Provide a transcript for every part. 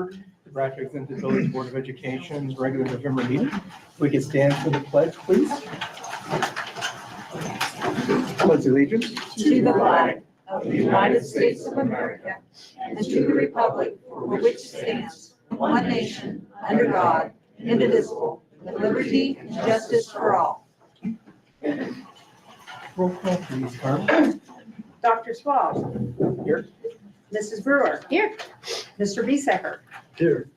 Bradford, the Bradford Exempted Village Board of Education's regular November meeting. If we could stand for the pledge, please. Pledge allegiance to the flag of the United States of America and to the republic for which it stands, one nation, under God, indivisible, with liberty and justice for all. Roll call, please, Carmen. Dr. Swab. Here. Mrs. Brewer. Here. Mr. Biesecker. Here.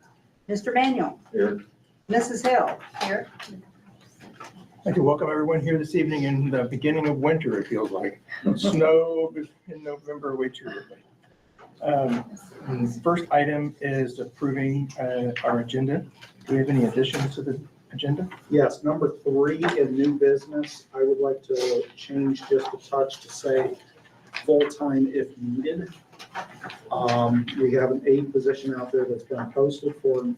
Mr. Manuel. Here. Mrs. Hill. Here. I'd like to welcome everyone here this evening in the beginning of winter, it feels like. Snow in November, way too early. The first item is approving our agenda. Do we have any additions to the agenda? Yes, number 3 in new business, I would like to change just a touch to say full-time if needed. We have an aide position out there that's been posted for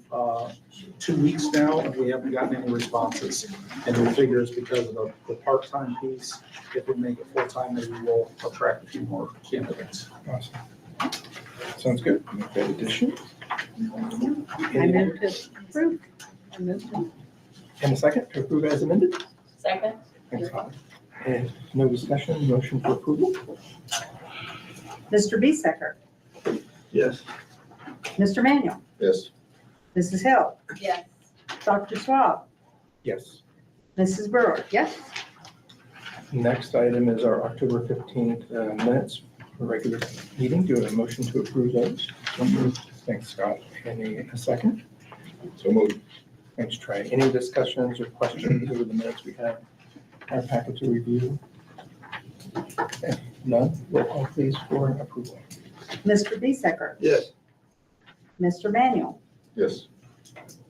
2 weeks now, and we haven't gotten any responses. And we figure it's because of the part-time piece. If we make it full-time, maybe we'll attract a few more candidates. Awesome. Sounds good. Make that addition. I move to approve. I move to. And a second to approve as amended? Second. Thanks, Holly. And no discussion, motion for approval? Mr. Biesecker. Yes. Mr. Manuel. Yes. Mrs. Hill. Yes. Dr. Swab. Yes. Mrs. Brewer. Yes. Next item is our October 15th minutes for regular meeting. Do we have a motion to approve those? Thanks, Scott. A second? So moved. Thanks, Trey. Any discussions or questions over the minutes we have our packet to review? Okay, none. Roll call please for approval. Mr. Biesecker. Yes. Mr. Manuel. Yes.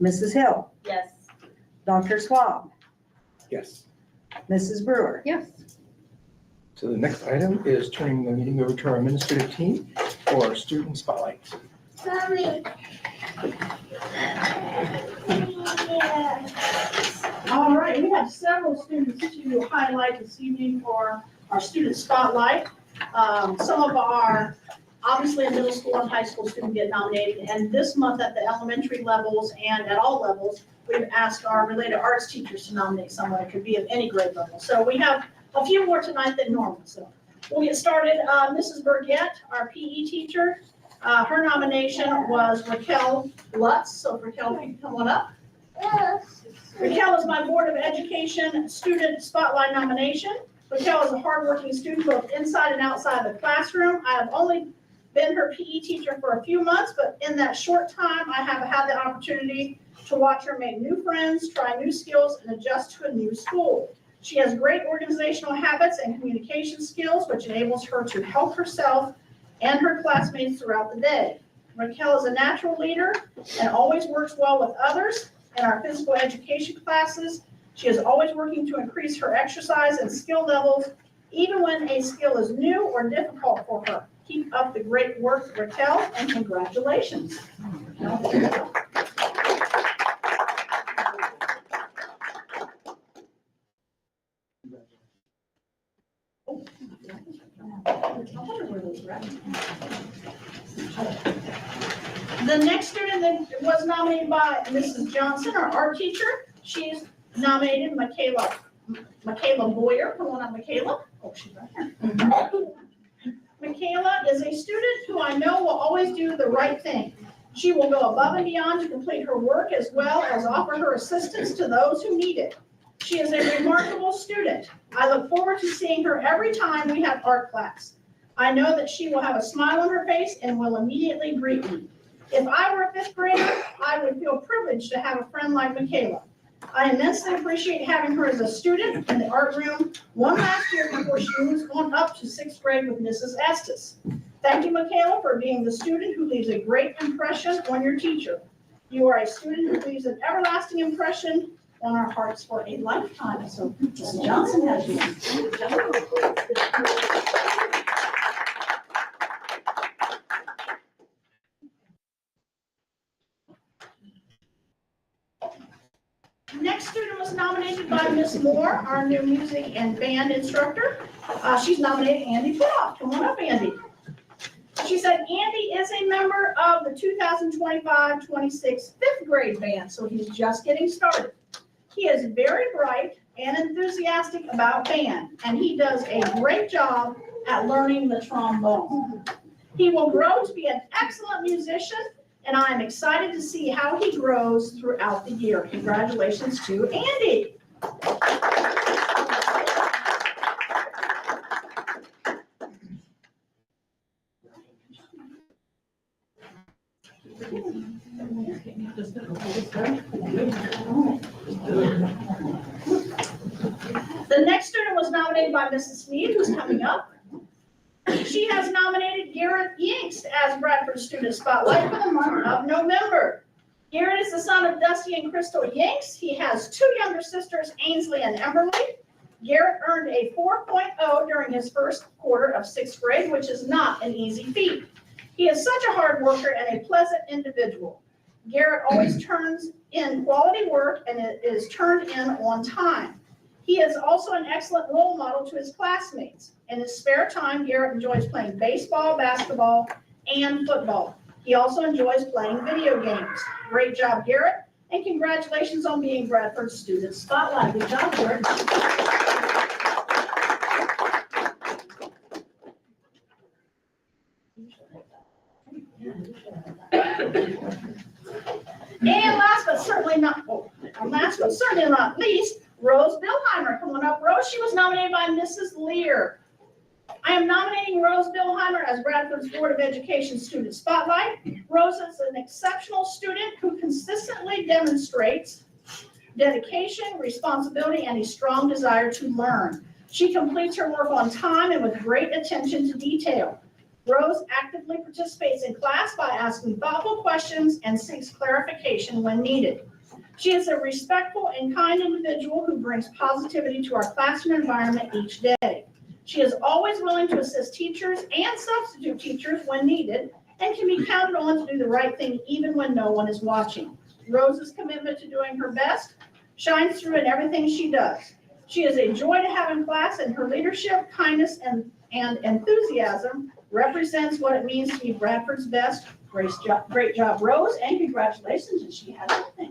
Mrs. Hill. Yes. Dr. Swab. Yes. Mrs. Brewer. Yes. So the next item is turning the meeting over to our administrative team for our student spotlight. All right, we have several students to highlight this evening for our student spotlight. Some of our, obviously in middle school and high school students get nominated, and this month at the elementary levels and at all levels, we've asked our related arts teachers to nominate someone. It could be of any grade level. So we have a few more tonight than normal. So we'll get started. Mrs. Burgett, our PE teacher, her nomination was Raquel Lutz. So Raquel, if you can come on up. Raquel is my Board of Education Student Spotlight nomination. Raquel is a hardworking student both inside and outside the classroom. I have only been her PE teacher for a few months, but in that short time, I have had the opportunity to watch her make new friends, try new skills, and adjust to a new school. She has great organizational habits and communication skills, which enables her to help herself and her classmates throughout the day. Raquel is a natural leader and always works well with others. In our physical education classes, she is always working to increase her exercise and skill levels, even when a skill is new or difficult for her. Keep up the great work, Raquel, and congratulations. The next student that was nominated by Mrs. Johnson, our art teacher, she's nominated Michaela Boyer. Come on up, Michaela. Oh, she's right here. Michaela is a student who I know will always do the right thing. She will go above and beyond to complete her work as well as offer her assistance to those who need it. She is a remarkable student. I look forward to seeing her every time we have art class. I know that she will have a smile on her face and will immediately greet me. If I were a fifth grader, I would feel privileged to have a friend like Michaela. I immensely appreciate having her as a student in the art room one last year before she moves on up to sixth grade with Mrs. Estes. Thank you, Michaela, for being the student who leaves a great impression on your teacher. You are a student who leaves an everlasting impression on our hearts for a lifetime. So Mrs. Johnson has you. Next student was nominated by Miss Moore, our new music and band instructor. She's nominated Andy Putoff. Come on up, Andy. She said Andy is a member of the 2025-26 fifth grade band, so he's just getting started. He is very bright and enthusiastic about band, and he does a great job at learning the trombone. He will grow to be an excellent musician, and I am excited to see how he grows throughout the year. Congratulations to Andy. The next student was nominated by Mrs. Sneed, who's coming up. She has nominated Garrett Yinks as Bradford Student Spotlight for the month of November. Garrett is the son of Dusty and Crystal Yinks. He has two younger sisters, Ainsley and Emberly. Garrett earned a 4.0 during his first quarter of sixth grade, which is not an easy feat. He is such a hard worker and a pleasant individual. Garrett always turns in quality work and it is turned in on time. He is also an excellent role model to his classmates. In his spare time, Garrett enjoys playing baseball, basketball, and football. He also enjoys playing video games. Great job, Garrett, and congratulations on being Bradford Student Spotlight. Good job, Garrett. And last but certainly not least, Rose Billheimer. Come on up, Rose. She was nominated by Mrs. Lear. I am nominating Rose Billheimer as Bradford's Board of Education Student Spotlight. Rose is an exceptional student who consistently demonstrates dedication, responsibility, and a strong desire to learn. She completes her work on time and with great attention to detail. Rose actively participates in class by asking thoughtful questions and seeks clarification when needed. She is a respectful and kind individual who brings positivity to our classroom environment each day. She is always willing to assist teachers and substitute teachers when needed and can be counted on to do the right thing even when no one is watching. Rose's commitment to doing her best shines through in everything she does. She is a joy to have in class, and her leadership, kindness, and enthusiasm represents what it means to be Bradford's best. Great job, Rose, and congratulations, and she has everything.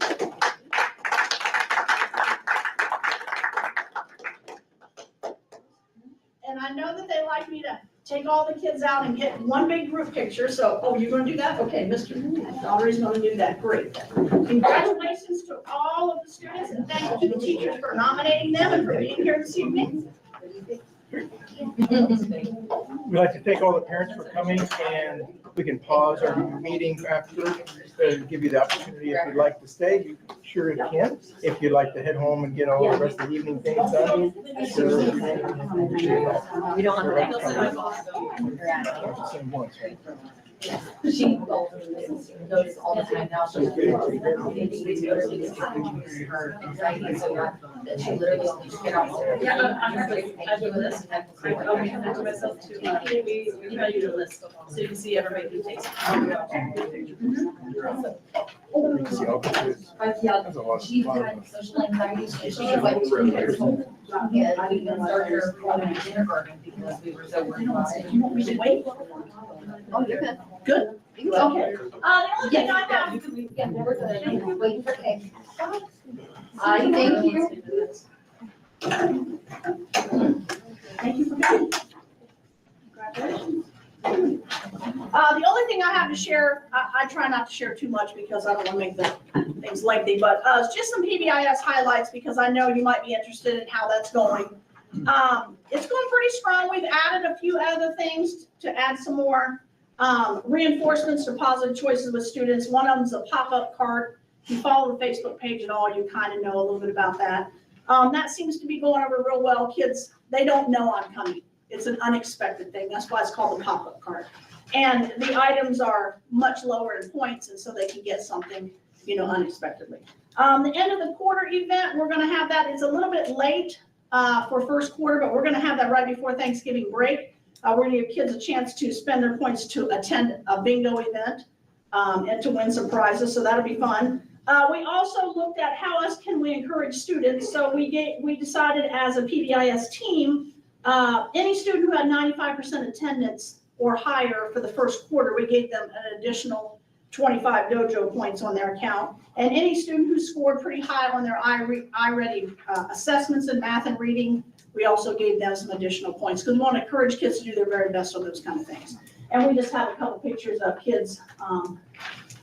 And I know that they like me to take all the kids out and get one big group picture, so, oh, you're gonna do that? Okay, Mr. Daugherty's gonna do that, great. Congratulations to all of the students, and thank you to the teachers for nominating them and for being here this evening. We'd like to thank all the parents for coming, and we can pause our meeting after to give you the opportunity. If you'd like to stay, you sure can. If you'd like to head home and get all the rest of the evening things done. Sure. We don't want Same ones, right? She goes all the time now. She her anxiety so bad that she literally only get out there. Yeah, I do this. I'll be coming to myself too. We try to do a list, so you can see everybody who takes. That's a lot She's had social anxiety, so she was like 2 years old. Yeah, I even started her in kindergarten because we were so worried about it. We should wait. Oh, you're good. Good. Okay. The only thing I have, Yeah, we're good. Waiting for cake. I thank you. thank you for coming. Congratulations. The only thing I have to share, I try not to share too much because I don't want to make the things lengthy, but it's just some PBIS highlights because I know you might be interested in how that's going. It's going pretty strong. We've added a few other things to add some more reinforcements to positive choices with students. One of them is a pop-up cart. If you follow the Facebook page at all, you kind of know a little bit about that. That seems to be going over real well. Kids, they don't know I'm coming. It's an unexpected thing. That's why it's called a pop-up cart. And the items are much lower in points, and so they can get something, unexpectedly. The end of the quarter event, we're going to have that. It's a little bit late for first quarter, but we're going to have that right before Thanksgiving break. We're going to give kids a chance to spend their points to attend a bingo event and to win some prizes, so that'll be fun. We also looked at how else can we encourage students. So we decided as a PBIS team, any student who had 95% attendance or higher for the first quarter, we gave them an additional 25 dojo points on their account. And any student who scored pretty high on their iReady assessments in math and reading, we also gave them some additional points because we want to encourage kids to do their very best on those kind of things. And we just have a couple pictures of kids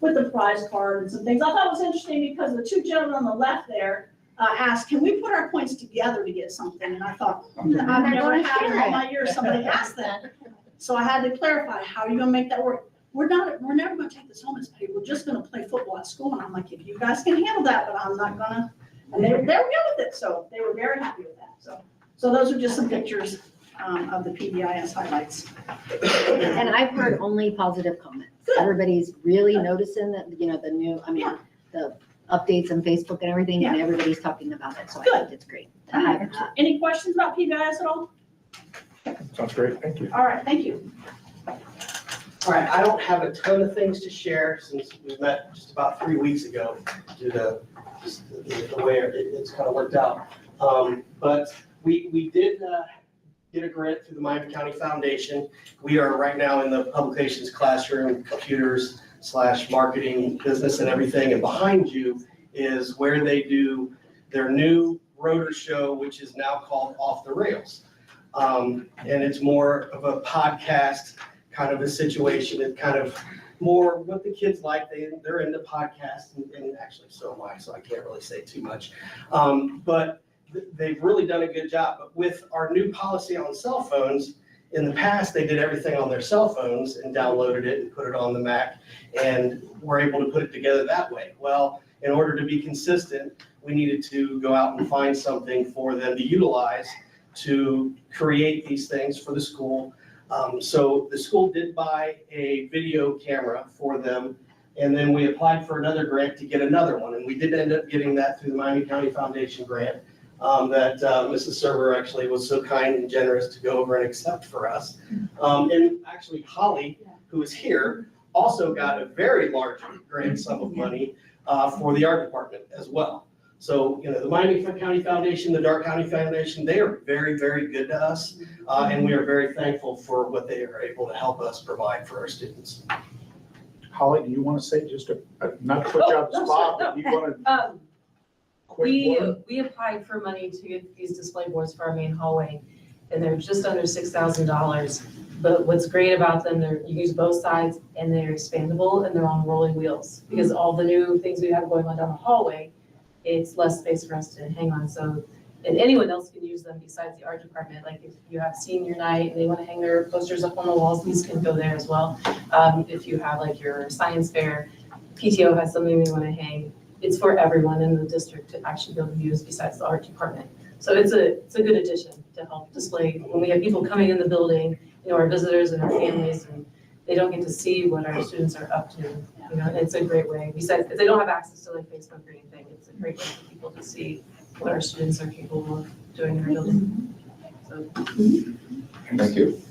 with the prize card and some things. I thought it was interesting because the two gentlemen on the left there asked, can we put our points together to get something? And I thought, I've never had in all my years somebody asked that. So I had to clarify, how are you gonna make that work? We're never gonna take this home as pay. We're just gonna play football at school. And I'm like, if you guys can handle that, but I'm not gonna. And they were good with it. So they were very happy with that. So those are just some pictures of the PBIS highlights. And I've heard only positive comments. Good. Everybody's really noticing that, the new, Yeah. the updates on Facebook and everything, and Yeah. everybody's talking about it, so I Good. think it's great. to have that. Any questions about PBIS at all? Sounds great, thank you. All right, thank you. All right, I don't have a ton of things to share since we met just about 3 weeks ago due to just the way it's kind of worked out. But we did get a grant through the Miami County Foundation. We are right now in the publications classroom, computers / marketing, business and everything. And behind you is where they do their new rotor show, which is now called Off the Rails. And it's more of a podcast kind of a situation. It's kind of more what the kids like. They're into podcasts, and actually so am I, so I can't really say too much. But they've really done a good job. But with our new policy on cell phones, in the past, they did everything on their cell phones and downloaded it and put it on the Mac, and were able to put it together that way. Well, in order to be consistent, we needed to go out and find something for them to utilize to create these things for the school. So the school did buy a video camera for them, and then we applied for another grant to get another one. And we did end up getting that through the Miami County Foundation grant that Mrs. Server actually was so kind and generous to go over and accept for us. And actually Holly, who is here, also got a very large grant sum of money for the art department as well. So, the Miami County Foundation, the Dark County Foundation, they are very, very good to us. And we are very thankful for what they are able to help us provide for our students. Holly, do you want to say just not to put you on the spot, but you want to quick one? We applied for money to get these display boards for our main hallway, and they're just under $6,000. But what's great about them, you use both sides, and they're expandable, and they're on rolling wheels. Because all the new things we have going on down the hallway, it's less space for us to hang on. So, and anyone else can use them besides the art department. Like if you have senior night and they want to hang their posters up on the walls, these can go there as well. If you have like your science fair, PTO has something they want to hang. It's for everyone in the district to actually be able to use besides the art department. So it's a good addition to help display when we have people coming in the building, our visitors and our families, and they don't get to see what our students are up to. It's a great way. Besides, if they don't have access to like Facebook or anything, it's a great way for people to see what our students are capable of doing in our building. So. Thank you.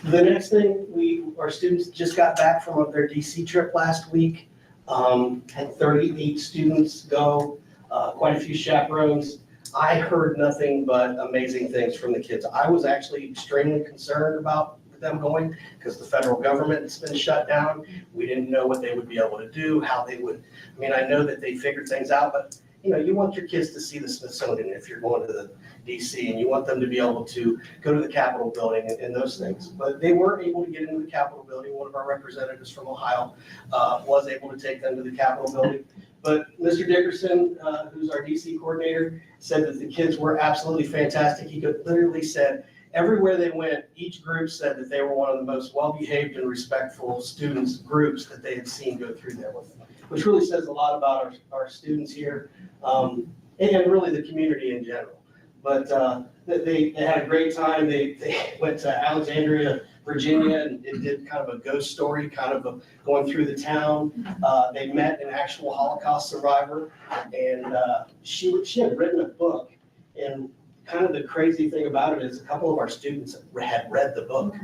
The next thing, our students just got back from their DC trip last week. Had 38 students go, quite a few chaperones. I heard nothing but amazing things from the kids. I was actually extremely concerned about them going because the federal government has been shut down. We didn't know what they would be able to do, how they would. I know that they figured things out, but you want your kids to see the Smithsonian if you're going to the DC, and you want them to be able to go to the Capitol building and those things. But they were able to get into the Capitol building. One of our representatives from Ohio was able to take them to the Capitol building. But Mr. Dickerson, who's our DC coordinator, said that the kids were absolutely fantastic. He literally said everywhere they went, each group said that they were one of the most well-behaved and respectful groups that they had seen go through there with, which really says a lot about our students here and really the community in general. But they had a great time. They went to Alexandria, Virginia, and it did kind of a ghost story, kind of going through the town. They met an actual Holocaust survivor, and she had written a book. And kind of the crazy thing about it is a couple of our students had read the book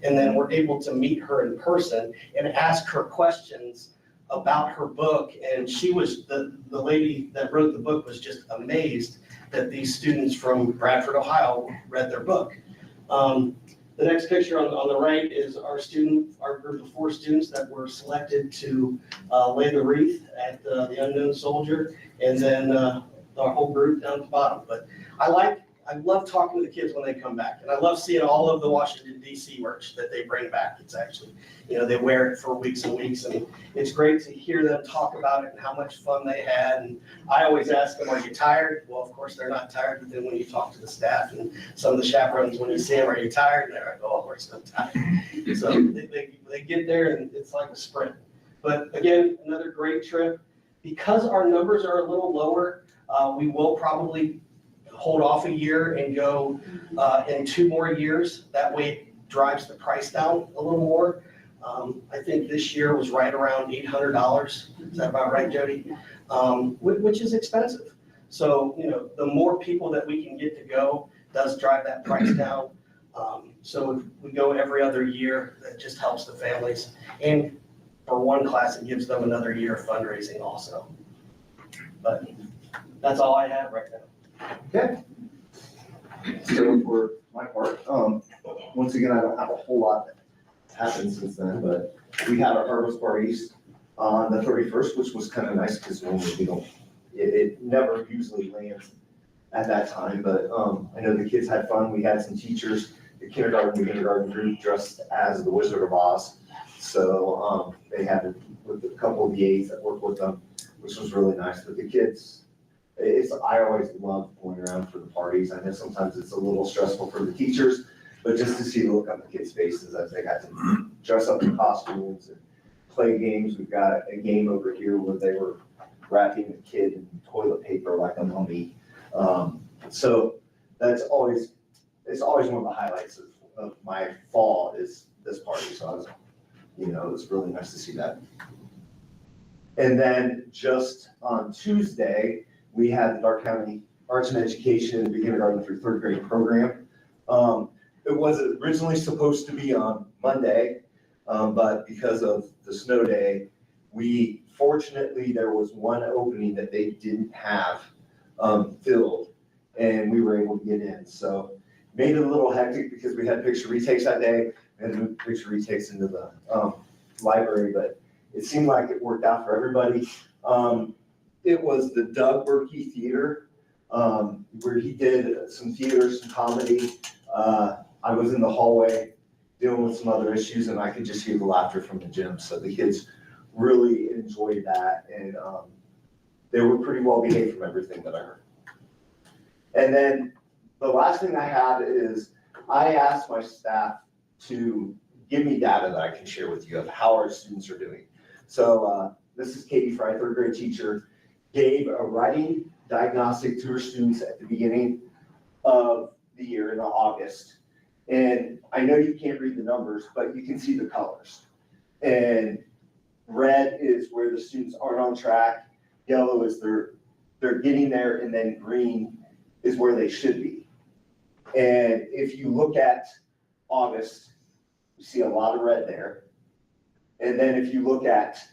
and then were able to meet her in person and ask her questions about her book. And she was, the lady that wrote the book was just amazed that these students from Bradford, Ohio read their book. The next picture on the right is our group of 4 students that were selected to lay the wreath at the Unknown Soldier, and then our whole group down at the bottom. But I love talking to the kids when they come back, and I love seeing all of the Washington DC merch that they bring back. It's actually, they wear it for weeks and weeks, and it's great to hear them talk about it and how much fun they had. And I always ask them, are you tired? Well, of course, they're not tired, but then when you talk to the staff and some of the chaperones, when you see them, are you tired? And they're like, oh, we're so tired. So they get there and it's like a sprint. But again, another great trip. Because our numbers are a little lower, we will probably hold off a year and go in 2 more years. That way it drives the price down a little more. I think this year was right around $800. Is that about right, Jody? Which is expensive. So, the more people that we can get to go does drive that price down. So if we go every other year, that just helps the families. And for one class, it gives them another year of fundraising also. But that's all I have right now. Okay. So for my part, once again, I don't have a whole lot that happened since then, but we had our harvest parties on the 31st, which was kind of nice because normally we don't, it never usually lands at that time, but I know the kids had fun. We had some teachers, the kindergarten group dressed as the Wizard of Oz. So they had with a couple of the aides that worked with them, which was really nice. But the kids, I always love going around for the parties. I know sometimes it's a little stressful for the teachers, but just to see the look on the kids' faces as they got to dress up in costumes and play games. We've got a game over here where they were wrapping the kid in toilet paper like a mummy. So it's always one of the highlights of my fall is this party. So I was, it was really nice to see that. And then just on Tuesday, we had the Dark County Arts and Education kindergarten through 3rd grade program. It was originally supposed to be on Monday, but because of the snow day, fortunately, there was one opening that they didn't have filled, and we were able to get in. So made it a little hectic because we had picture retakes that day and moved picture retakes into the library, but it seemed like it worked out for everybody. It was the Doug Berkey Theater, where he did some theater, some comedy. I was in the hallway dealing with some other issues, and I could just hear the laughter from the gym. So the kids really enjoyed that, and they were pretty well behaved from everything that I heard. And then the last thing I have is I asked my staff to give me data that I can share with you of how our students are doing. So this is Katie Fry, 3rd grade teacher, gave a writing diagnostic to her students at the beginning of the year in August. And I know you can't read the numbers, but you can see the colors. And red is where the students aren't on track, yellow is they're getting there, and then green is where they should be. And if you look at August, you see a lot of red there. And then if you look at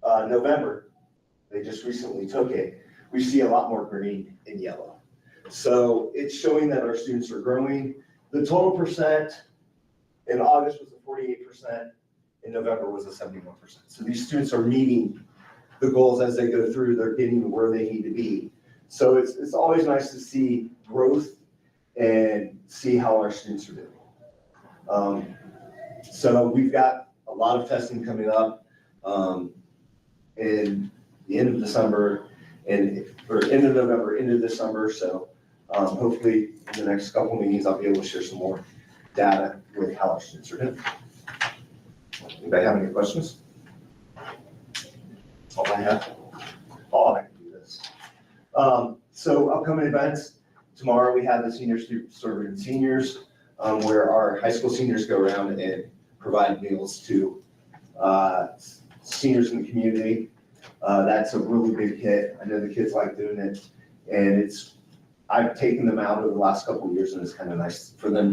November, they just recently took it, we see a lot more green and yellow. So it's showing that our students are growing. The total percent in August was a 48%, in November was a 71%. So these students are meeting the goals as they go through, they're getting to where they need to be. So it's always nice to see growth and see how our students are doing. So we've got a lot of testing coming up in the end of December or end of November, into December. So hopefully in the next couple meetings, I'll be able to share some more data with how our students are doing. Anybody have any questions? That's all I have. Oh, I can do this. So upcoming events, tomorrow we have the senior student serving seniors, where our high school seniors go around and provide meals to seniors in the community. That's a really big hit. I know the kids like doing it, and I've taken them out over the last couple of years, and it's kind of nice for them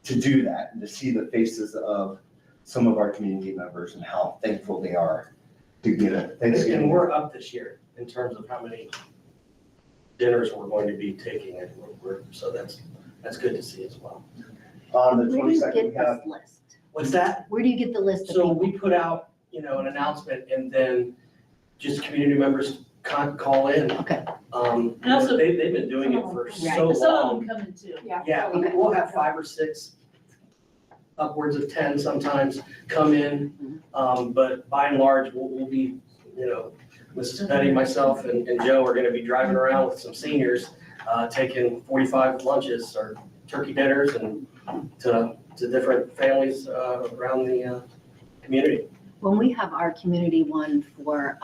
to do that and to see the faces of some of our community members and how thankful they are to get it. And we're up this year in terms of how many dinners we're going to be taking, and so that's good to see as well. On the Where do you twenty-second, we get have, this list? What's that? Where do you get the list of So people? we put out, an announcement and then just community members call in. Okay, And And also- they've been doing it for Right. so Some of long. them come in too. Yeah, we'll have 5 or 6, upwards of 10 sometimes come in. But by and large, we'll be, Mrs. Petty, myself, and Joe are gonna be driving around with some seniors, taking 45 lunches or turkey dinners and to different families around the community. when we have our community one for,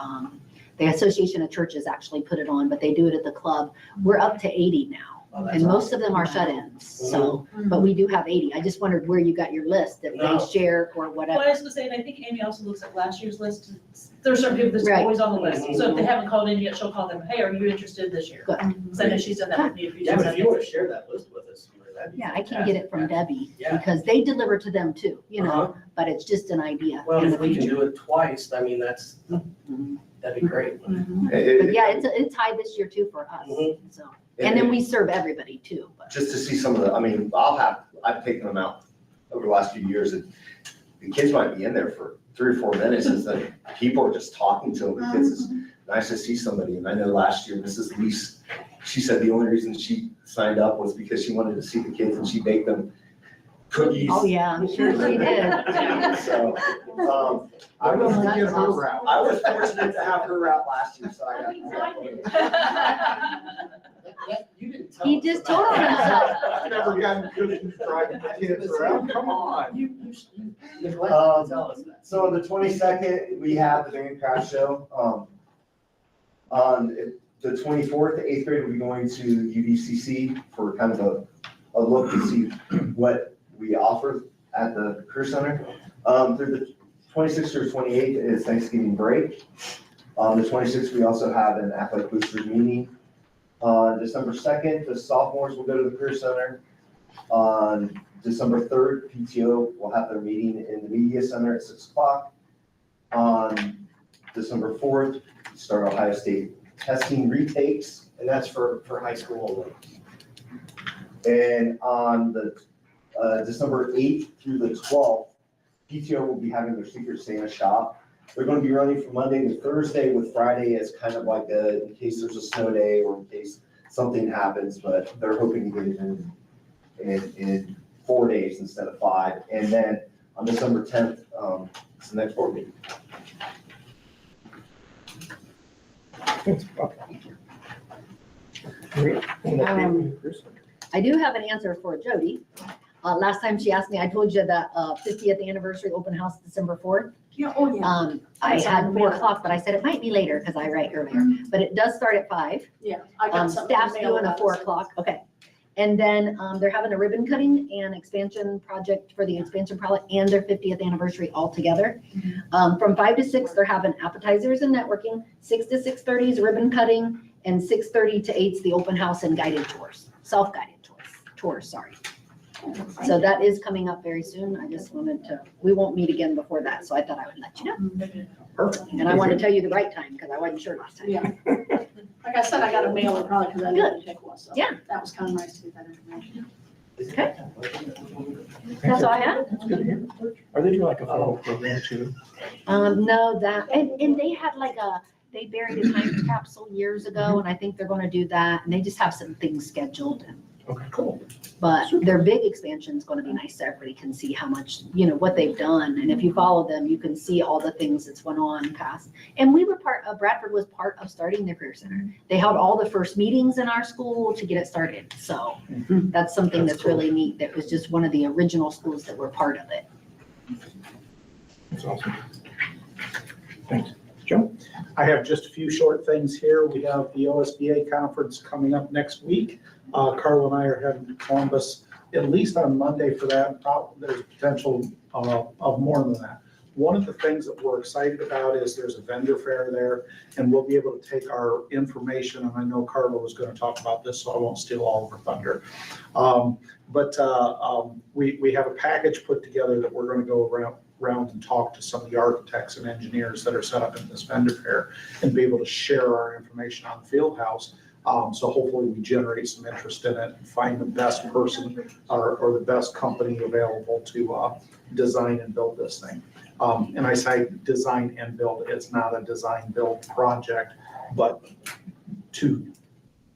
the Association of Churches actually put it on, but they do it at the club, we're up to 80 now. Oh, that's And most awesome. of them are shut-ins, so, but we do have 80. I just wondered where you got your list, that No. they share or Well, whatever. I was gonna say, and I think Amy also looks at last year's list. There's certain people that's Right. always on the list. So if they haven't called in yet, she'll call them, hey, are you interested this year? Good. Because I know she's done that with me a few Yeah, times. but if you wanna share that list with us, that'd be Yeah, I can get it from Debbie, Yeah. because they deliver to them too, Uh-huh. but it's just an idea. Well, in if the we can future. do it twice, I mean, Mhm. that'd be great. But yeah, it's high this year too for us, Mhm. so. And then we serve everybody too, but. just to see some of the, I've taken them out over the last few years, and the kids might be in there for 3 or 4 minutes, and then people are just talking to them, the kids, it's nice to see somebody, and I know last year, Mrs. Lease, she said the only reason she signed up was because she wanted to see the kids, and she baked them cookies. Oh, yeah, I'm sure she did. So, I was fortunate to have her out last year, so You didn't tell He us just about told that. us. Never gotten cookies driving the kids around, come on. You neglected to tell us that. So on the 22nd, we have the band crash show. On the 24th, the 8th grade will be going to UDCC for kind of a look to see what we offer at the Career Center. Through the 26th or 28th is Thanksgiving break. On the 26th, we also have an athletic boosters meeting. On December 2nd, the sophomores will go to the Career Center. On December 3rd, PTO will have their meeting in the Media Center at 6 o'clock. On December 4th, start Ohio State testing retakes. And that's for high school only. And on the December 8th through the 12th, PTO will be having their Secret Santa shop. They're going to be running from Monday to Thursday, with Friday as kind of like in case there's a snow day or in case something happens, but they're hoping to get it in 4 days instead of 5. And then on December 10th, it's the next board meeting. I do have an answer for Jody. Last time she asked me, I told you that 50th anniversary open house, December 4th. Yeah, oh, yeah. I had 4 o'clock, but I said it might be later because I write earlier, but it does start at 5. Yeah. I got something in Staff's the mail doing a about 4 it. o'clock, okay. And then they're having a ribbon cutting and expansion project for the expansion project and their 50th anniversary all together. From 5 to 6, they're having appetizers and networking. 6 to 6:30 is ribbon cutting, and 6:30 to 8 is the open house and guided tours, self-guided tours, sorry. So that is coming up very soon. I just wanted to, we won't meet again before that, so I thought I would let you know. Perfect. And I wanted to tell you the right time because I wasn't sure last time. Yeah. Like I said, I got a mailer probably because I didn't take one, so. Yeah. That was kind of nice to get that information. Okay. That's all I have. That's good to hear. Are they doing like a fall program too? No, that, and they had like they buried a time capsule years ago, and I think they're gonna do that, and they just have some things scheduled. Okay, cool. But their big expansion is gonna be nice, so everybody can see how much, what they've done, and if you follow them, you can see all the things that's went on past. And we were Bradford was part of starting the Career Center. They held all the first meetings in our school to get it started, so that's something That's that's really neat. That was just one of the original schools that were part of it. That's awesome. Thanks. Joe? I have just a few short things here. We have the OSBA conference coming up next week. Carl and I are heading to Columbus at least on Monday for that. There's potential of more than that. One of the things that we're excited about is there's a vendor fair there, and we'll be able to take our information, and I know Carla was going to talk about this, so I won't steal all of her thunder. We have a package put together that we're going to go around and talk to some of the architects and engineers that are set up in this vendor fair and be able to share our information on the field house. So hopefully we generate some interest in it and find the best person or the best company available to design and build this thing. And I say design and build, it's not a design build project, but two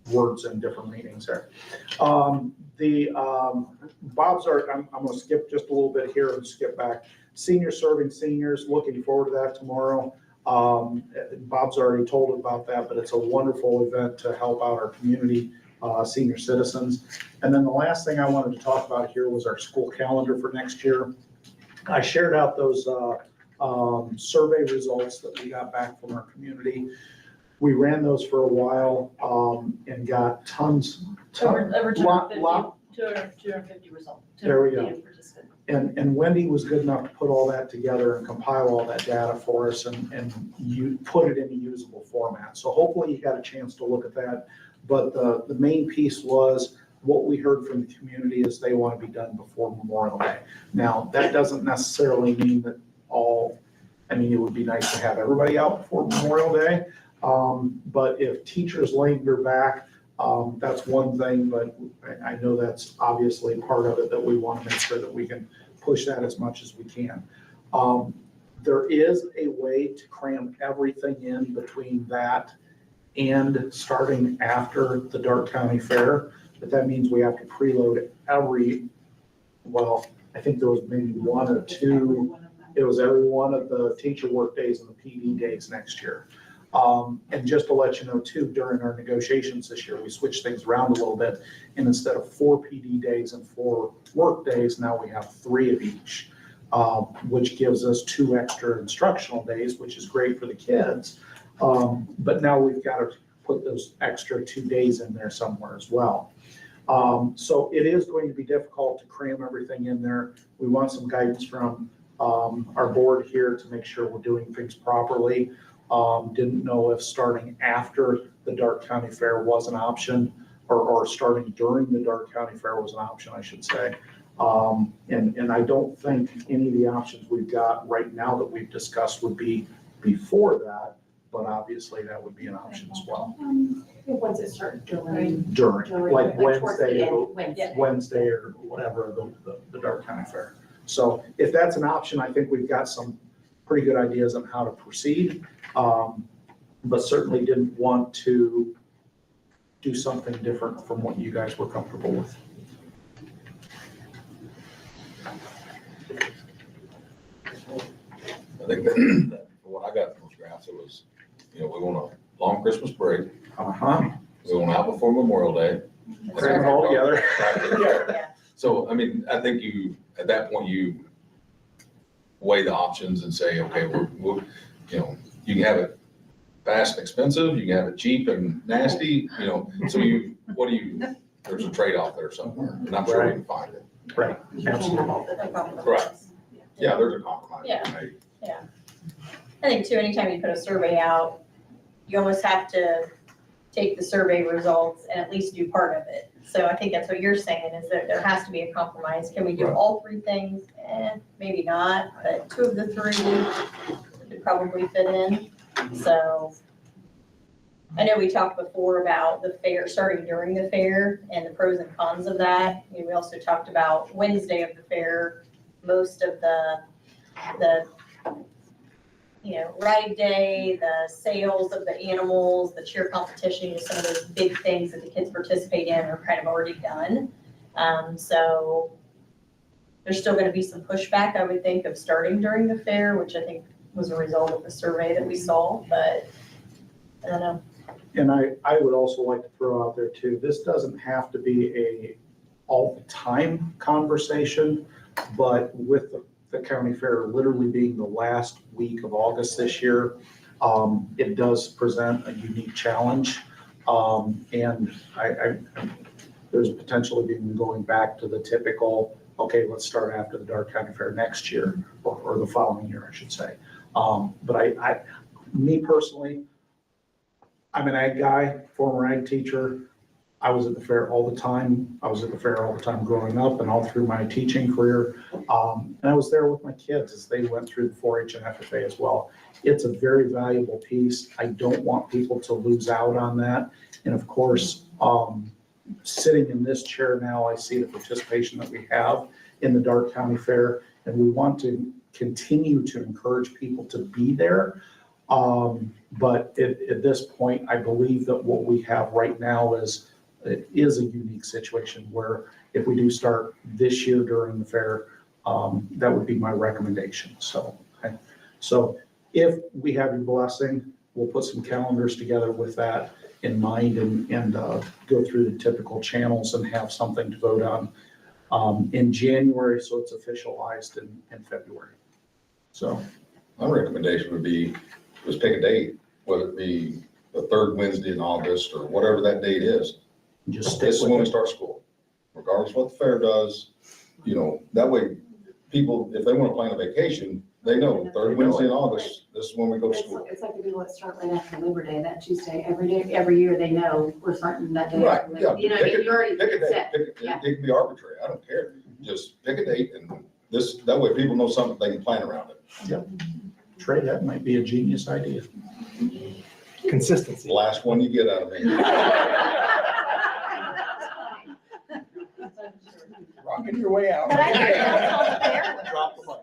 words and different meanings there. Bob's I'm gonna skip just a little bit here and skip back. Senior serving seniors, looking forward to that tomorrow. Bob's already told about that, but it's a wonderful event to help out our community, senior citizens. And then the last thing I wanted to talk about here was our school calendar for next year. I shared out those survey results that we got back from our community. We ran those for a while and got tons. Over Lot- 250 results. There we go. 250 participants. And Wendy was good enough to put all that together and compile all that data for us and you put it in a usable format. So hopefully you got a chance to look at that. But the main piece was what we heard from the community is they want to be done before Memorial Day. Now, that doesn't necessarily mean that it would be nice to have everybody out before Memorial Day. But if teachers linger back, that's one thing, but I know that's obviously part of it that we want to make sure that we can push that as much as we can. There is a way to cram everything in between that and starting after the Darke County Fair, but that means we have to preload I think there was maybe one or two, it was every one of the teacher work days and the PD days next year. And just to let you know too, during our negotiations this year, we switched things around a little bit. And instead of 4 PD days and 4 work days, now we have 3 of each, which gives us 2 extra instructional days, which is great for the kids. But now we've got to put those extra 2 days in there somewhere as well. So it is going to be difficult to cram everything in there. We want some guidance from our board here to make sure we're doing things properly. Didn't know if starting after the Darke County Fair was an option or starting during the Darke County Fair was an option, I should say. And I don't think any of the options we've got right now that we've discussed would be before that, but obviously that would be an option as well. Once it starts during. During, like towards the Wednesday, end, Wednesday or whatever, the Darke County Fair. So if that's an option, I think we've got some pretty good ideas on how to proceed. But certainly didn't want to do something different from what you guys were comfortable with. I think that what I got from those graphs, it was, we want a long Christmas break. We want out before Memorial Day. Cram it all together. Yeah. So, I think at that point, you weigh the options and say, okay, we're you can have it fast and expensive, you can have it cheap and nasty, so there's a trade-off there somewhere, and I'm sure we can find it. Right, absolutely. Right. Yeah, there's a compromise. Yeah. I think too, anytime you put a survey out, you almost have to take the survey results and at least do part of it. So I think that's what you're saying, is that there has to be a compromise. Can we do all 3 things? Maybe not, but 2 of the 3 could probably fit in. So I know we talked before about the fair, starting during the fair and the pros and cons of that. We also talked about Wednesday of the fair, most of the ride day, the sales of the animals, the cheer competition, some of those big things that the kids participate in are kind of already done. So there's still going to be some pushback, I would think, of starting during the fair, which I think was a result of the survey that we saw, but I don't know. And I would also like to throw out there too, this doesn't have to be a all the time conversation, but with the county fair literally being the last week of August this year, it does present a unique challenge. And there's potential of even going back to the typical, okay, let's start after the Darke County Fair next year, or the following year, I should say. But me personally, I'm an ag guy, former ag teacher. I was at the fair all the time. I was at the fair all the time growing up and all through my teaching career. And I was there with my kids as they went through the 4-H and FFA as well. It's a very valuable piece. I don't want people to lose out on that. And of course, sitting in this chair now, I see the participation that we have in the Darke County Fair, and we want to continue to encourage people to be there. But at this point, I believe that what we have right now is a unique situation where if we do start this year during the fair, that would be my recommendation. So, okay. So if we have your blessing, we'll put some calendars together with that in mind and go through the typical channels and have something to vote on in January, so it's officialized in February. So My recommendation would be, just pick a date, whether it be the third Wednesday in August or whatever that date is. just stick This is when we with it. start school, regardless of what the fair does. That way, people, if they want to plan a vacation, they know third Wednesday in August, this is when we go to school. It's like the people that start right after Labor Day, that Tuesday, every year they know we're starting that day. Right, after yeah. Labor Day. You know, what I mean? You're already Pick a date, set. it Yeah. can be arbitrary, I don't care. Just pick a date and that way people know something, they can plan around it. Trey, that might be a genius idea. It's Consistency. the last one you get out of me. Rocking your way out. But I think that's how the fair works. Drop the mic.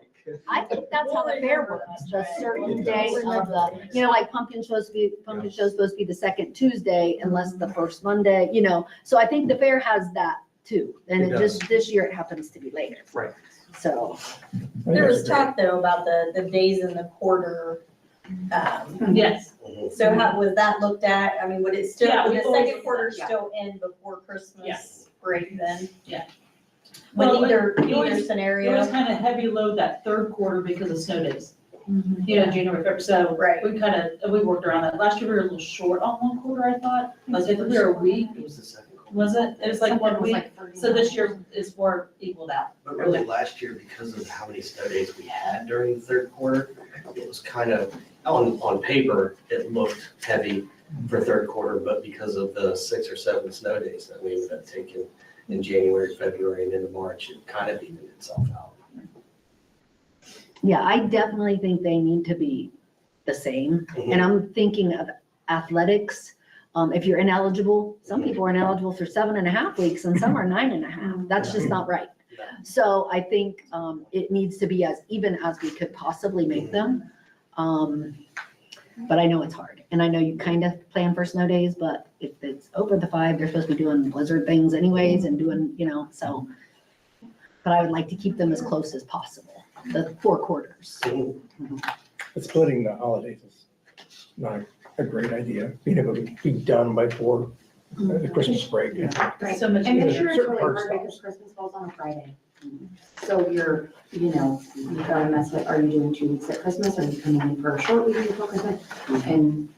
I think that's how the fair works, the certain day of the, like pumpkin show's supposed to be the second Tuesday unless the first Monday, so I think the fair has that too. And It it just, this year it happens to be later. Right. So, There was talk though about the days in the quarter. Yes. So how was that looked at? I mean, would it still, Yeah, would we've the always second looked quarter at- yeah. still end before Christmas break then? Yeah. With Well, either you always- You scenario? always kind of heavy load that third quarter because of snow days. January, February, so Right. we worked around that. Last year we were a little short on one quarter, I thought. I think we were a week, It was the second quarter. was it? It was like Something one was week. like 30 So this year is more equaled out. But really last year, because of how many snow days we had during the third quarter, it was kind of, on paper, it looked heavy for third quarter, but because of the 6 or 7 snow days that we ended up taking in January, February, and into March, it kind of evened itself out. yeah, I definitely think they need to be the same. And I'm thinking of athletics. If you're ineligible, some people are ineligible for 7.5 weeks and some are 9.5. That's just not right. So I think it needs to be as even as we could possibly make them. But I know it's hard. And I know you kind of plan for snow days, but if it's over the 5, they're supposed to be doing blizzard things anyways and doing, so. But I would like to keep them as close as possible, the 4 quarters. But splitting the holidays is not a great idea, being able to be done by 4, the Christmas break. Right. So much And easier. this year it's Certain really parts hard stop. because Christmas falls on a Friday. So you're, you've got to mess with, are you doing 2 weeks at Christmas? Are you coming in for a short week before Christmas? And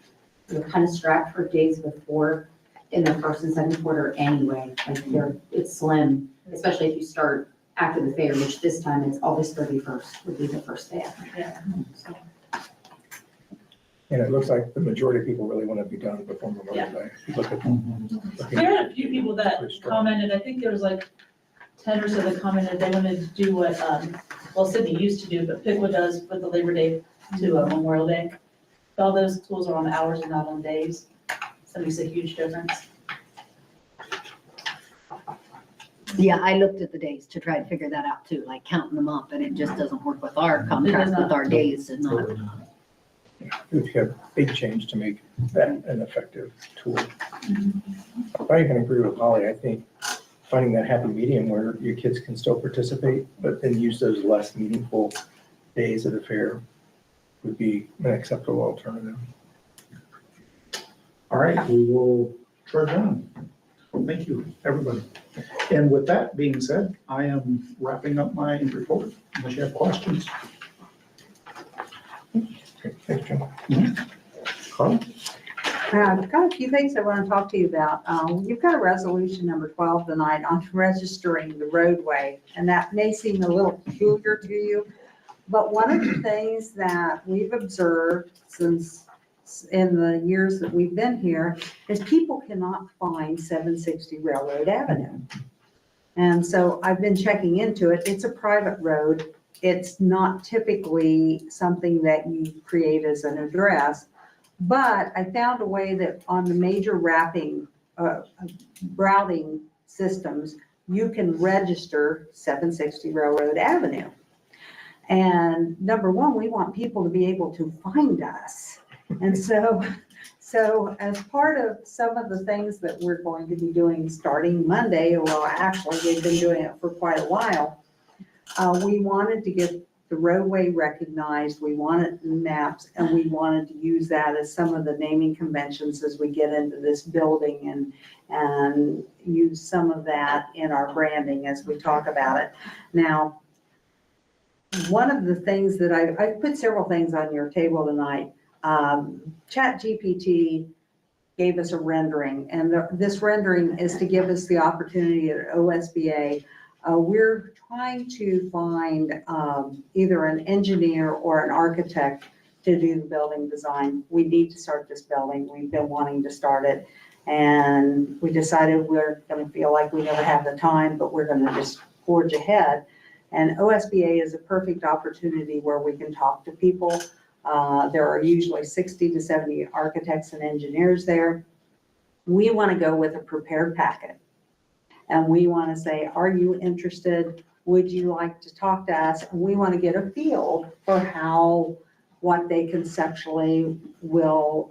you're kind of strapped for days before in the first and second quarter anyway. Like it's slim, especially if you start after the fair, which this time it's August 31st would be the first day after. So, And it looks like the majority of people really want to be done before Memorial Yeah. Day. If you look at There had a few people that Pretty strong. commented, I think there was like 10 or so that commented they wanted to do what, Sydney used to do, but Pickwood does with the Labor Day to Memorial Day. All those tools are on hours and not on days. So it makes a huge difference. Yeah, I looked at the days to try to figure that out too, like counting them up, and it just doesn't work with our contract with our days and not. if you have big change to make that an effective tool. I can agree with Holly. I think finding that happy medium where your kids can still participate, but then use those less meaningful days at a fair would be an acceptable alternative. All right, we will trudge on. Thank you, everybody. And with that being said, I am wrapping up my report, unless you have questions. Okay, thanks, Jim. Carl? I've got a few things I want to talk to you about. You've got a resolution number 12 tonight on registering the roadway, and that may seem a little peculiar to you. But one of the things that we've observed since in the years that we've been here is people cannot find 760 Railroad Avenue. And so I've been checking into it. It's a private road. It's not typically something that you create as an address, but I found a way that on the major routing systems, you can register 760 Railroad Avenue. And number one, we want people to be able to find us. And so as part of some of the things that we're going to be doing starting Monday, well, actually, we've been doing it for quite a while, we wanted to get the roadway recognized, we wanted maps, and we wanted to use that as some of the naming conventions as we get into this building and use some of that in our branding as we talk about it. Now, one of the things that I put several things on your table tonight. ChatGPT gave us a rendering, and this rendering is to give us the opportunity at OSBA. We're trying to find either an engineer or an architect to do the building design. We need to start this building. We've been wanting to start it, and we decided we're going to feel like we never have the time, but we're going to just forge ahead. And OSBA is a perfect opportunity where we can talk to people. There are usually 60 to 70 architects and engineers there. We want to go with a prepared packet. And we want to say, are you interested? Would you like to talk to us? And we want to get a feel for what they conceptually will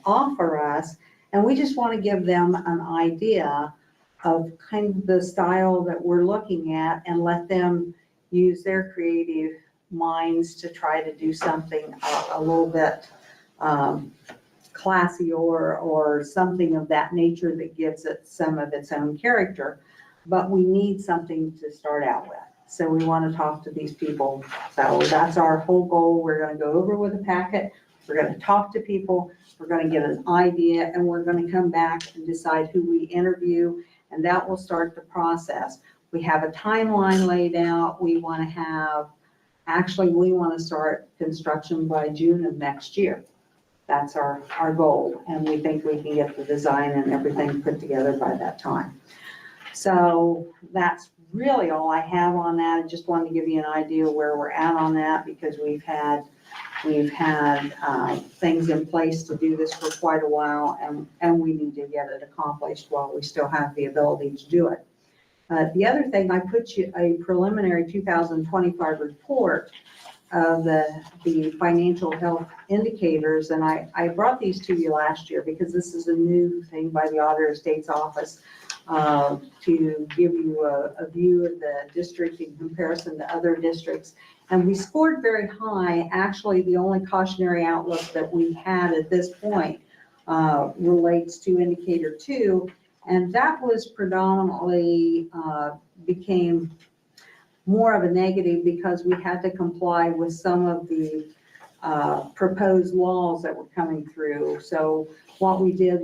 offer us. And we just want to give them an idea of kind of the style that we're looking at and let them use their creative minds to try to do something a little bit classy or something of that nature that gives it some of its own character. But we need something to start out with. So we want to talk to these people. So that's our whole goal. We're going to go over with a packet. We're going to talk to people. We're going to get an idea, and we're going to come back and decide who we interview. And that will start the process. We have a timeline laid out. We want to start construction by June of next year. That's our goal. And we think we can get the design and everything put together by that time. So that's really all I have on that. I just wanted to give you an idea where we're at on that, because we've had things in place to do this for quite a while, and we need to get it accomplished while we still have the ability to do it. The other thing, I put you a preliminary 2025 report of the financial health indicators, and I brought these to you last year because this is a new thing by the Auditor of State's Office to give you a view of the district in comparison to other districts. And we scored very high. Actually, the only cautionary outlook that we had at this point relates to indicator 2. And that was predominantly became more of a negative because we had to comply with some of the proposed laws that were coming through. So what we did,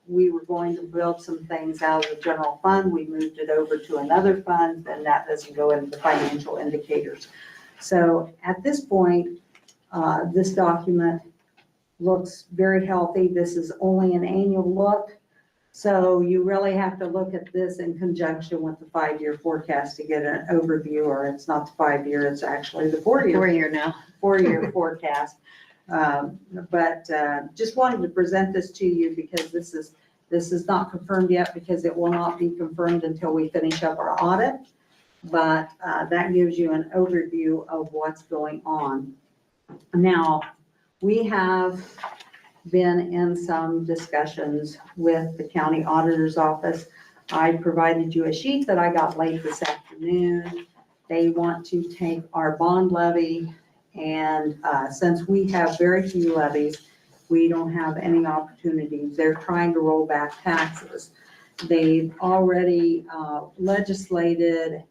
we were going to build some things out of the general fund. We moved it over to another fund, and that doesn't go into the financial indicators. So at this point, this document looks very healthy. This is only an annual look. So you really have to look at this in conjunction with the 5-year forecast to get an overview, or it's not the 5-year, it's actually the 4-year forecast. But just wanted to present this to you because this is not confirmed yet, because it will not be confirmed until we finish up our audit. But that gives you an overview of what's going on. Now, we have been in some discussions with the county auditor's office. I provided you a sheet that I got late this afternoon. They want to take our bond levy, and since we have very few levies, we don't have any opportunities. They're trying to roll back taxes. They've already legislated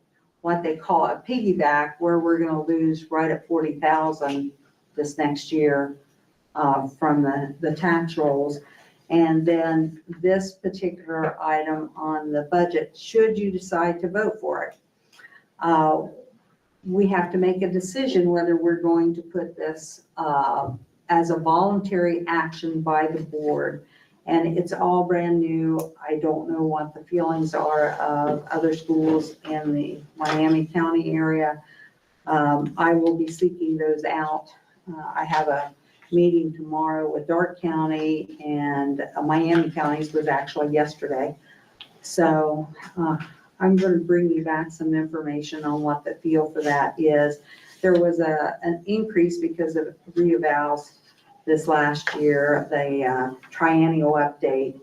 what they call a piggyback, where we're going to lose right at 40,000 this next year from the tax rolls. And then this particular item on the budget, should you decide to vote for it, we have to make a decision whether we're going to put this as a voluntary action by the board. And it's all brand new. I don't know what the feelings are of other schools in the Miami County area. I will be seeking those out. I have a meeting tomorrow with Dark County, and Miami County's was actually yesterday. So I'm going to bring you back some information on what the feel for that is. There was an increase because of reevals this last year, the triennial update,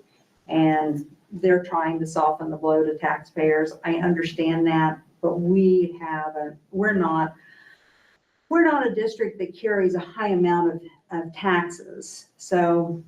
and they're trying to soften the blow to taxpayers. I understand that, but we're not a district that carries a high amount of taxes. So